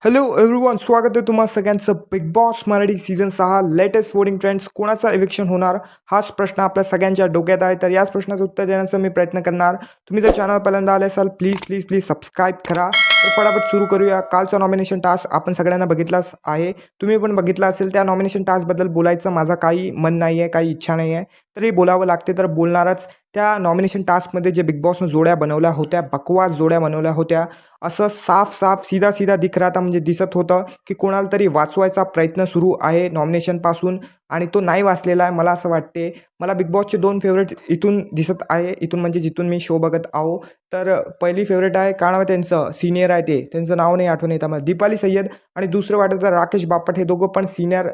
Hello everyone, स्वागत आहे तुम्हा सगळ्यांचं big boss Marathi season 6 latest voting trends कोणाचा इव्हिक्शन होणार हाच प्रश्न आपल्या सगळ्यांच्या डोक्यात आहे. तर याच प्रश्नाचं उत्तर देण्याचा मी प्रयत्न करणार. तुम्ही जर चॅनल पहिल्यांदा आले असाल प्लीज प्लीज प्लीज सबस्क्राईब करा. तर फटाफट सुरू करूया. कालचा नॉमिनेशन टास्क आपण सगळ्यांना बघितलाच आहे, तुम्ही पण बघितला असेल. त्या नॉमिनेशन टास्कबद्दल बोलायचं माझा काही मन नाही आहे, काही इच्छा नाही आहे, तरी बोलावं लागते तर बोलणारच. त्या नॉमिनेशन टास्कमध्ये जे बिग बॉसनं जोड्या बनवल्या होत्या, बकवास जोड्या बनवल्या होत्या. असं साफ साफ सीधा सीधा दिख रहा था, म्हणजे दिसत होतं की कोणाला तरी वाचवायचा प्रयत्न सुरू आहे नॉमिनेशनपासून, आणि तो नाही वाचलेला आहे. मला असं वाटते, मला बिग बॉसचे 2 फेवरेट इथून दिसत आहे. इथून म्हणजे जिथून मी शो बघत आहो. तर पहिली फेवरेट आहे, काय नाव आहे त्यांचं, सिनियर आहे ते, त्यांचं नाव नाही आठवण येतं मला, दीपाली सय्यद. आणि दुसरं वाटत आहे राकेश बापट. हे दोघं पण सिनियर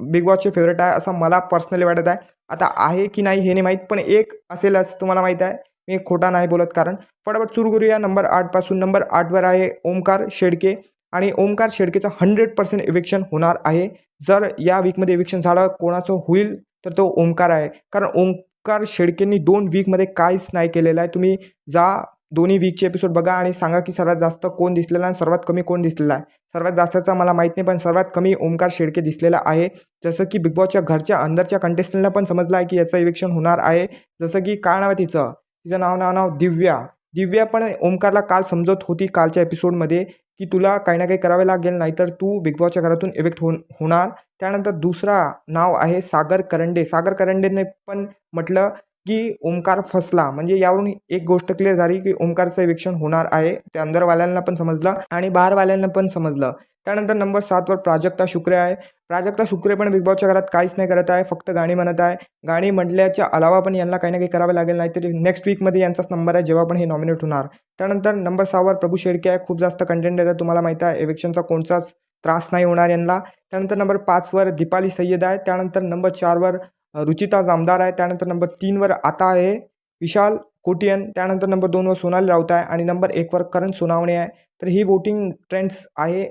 बिग बॉसचे फेवरेट आहे असं मला पर्सनली वाटत आहे. आता आहे की नाही हे नाही माहीत, पण एक असेलच, तुम्हाला माहीत आहे. मी खोटा नाही बोलत. कारण फटाफट सुरू करूया नंबर 8 पासून. नंबर 8वर आहे ओमकार शेडके, आणि ओमकार शेडकेचं 100% इव्हिक्शन होणार आहे. जर या वीकमध्ये इव्हिक्शन झालं कोणाचं होईल तर तो ओमकार आहे. कारण ओमकार शेडकेंनी 2 वीकमध्ये काहीच नाही केलेलं आहे. तुम्ही जा दोन्ही वीकचे एपिसोड बघा आणि सांगा की सर्वात जास्त कोण दिसलेला आहे, सर्वात कमी कोण दिसलेला आहे. सर्वात जास्तचा मला माहीत नाही, पण सर्वात कमी ओमकार शेडके दिसलेला आहे. जसं की बिग बॉसच्या घरच्या अंदरच्या कंटेस्टंटला पण समजलं आहे की याचं इव्हिक्शन होणार आहे. जसं की काय नाव आहे तिचं, तिचं नाव दिव्या. दिव्या पण ओमकारला काल समजत होती कालच्या एपिसोडमध्ये की तुला काही ना काही करावे लागेल, नाहीतर तू बिग बॉसच्या घरातून इव्हिक्ट होणार. त्यानंतर दुसरा नाव आहे सागर करंडे. सागर करंडेने पण म्हटलं की ओमकार फसला, म्हणजे यावरून एक गोष्ट क्लिअर झाली की ओमकारचं इव्हिक्शन होणार आहे. ते अंदरवाल्यांना पण समजलं आणि बाहेरवाल्यांना पण समजलं. त्यानंतर नंबर 7वर प्राजक्ता शुक्रे आहे. प्राजक्ता शुक्रे पण बिग बॉसच्या घरात काहीच नाही करत आहे, फक्त गाणी म्हणत आहे. गाणी म्हटल्याच्या अलावा पण यांना काही ना काही करावे लागेल, नाहीतरी नेक्स्ट वीकमध्ये यांचाच नंबर आहे जेव्हा पण हे नॉमिनेट होणार. त्यानंतर नंबर 6वर प्रभू शेडके आहे. खूप जास्त कंटेंट येतं, तुम्हाला माहिती आहे. इव्हिक्शनचा कोणताच त्रास नाही होणार यांना. त्यानंतर नंबर 5वर दीपाली सय्यद आहे. त्यानंतर नंबर 4वर रुचिता जामदार आहे. त्यानंतर नंबर 3वर आता आहे विशाल कोटियन. त्यानंतर नंबर 2वर सोनाली राऊत आहे. आणि नंबर 1वर करण सोनावणे आहे. तर ही वोटिंग ट्रेंड्स आहे.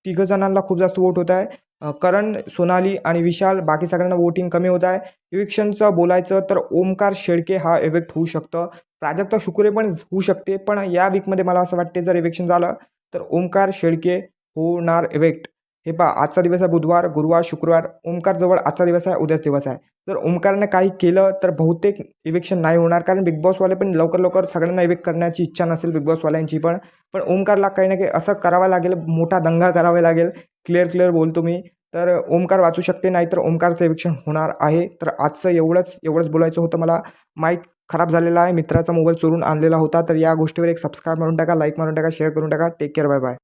तिघं जणांना खूप जास्त वोट होत आहे. करण, सोनाली आणि विशाल, बाकी सगळ्यांना वोटिंग कमी होत आहे. इव्हिक्शनचं बोलायचं तर ओमकार शेडके हा इव्हिक्ट होऊ शकतं. प्राजक्ता शुक्रे पण होऊ शकते, पण या वीकमध्ये मला असं वाटते जर इव्हिक्शन झालं तर ओमकार शेडके होणार इव्हिक्ट. हे पहा, आजचा दिवस आहे बुधवार, गुरुवार, शुक्रवार. ओमकारजवळ आजचा दिवस आहे, उद्याच दिवस आहे. जर ओमकारने काही केलं तर बहुतेक इव्हिक्शन नाही होणार, कारण बिग बॉसवाले पण लवकर लवकर सगळ्यांना इव्हिक्ट करण्याची इच्छा नसेल बिग बॉसवाल्यांची पण. पण ओमकारला काही ना काही असं करावं लागेल, मोठा दंगा करावा लागेल. क्लिअर बोलतो मी. तर ओमकार वाचू शकते, नाहीतर ओमकारचं इव्हिक्शन होणार आहे. तर आजचं एवढंच बोलायचं होतं मला. माईक खराब झालेला आहे, मित्राचा मोबाईल चोरून आणलेला होता. तर या गोष्टीवर एक सबस्क्राईब मारून टाका, लाईक मारून टाका, शेअर करून टाका. Take care, bye bye.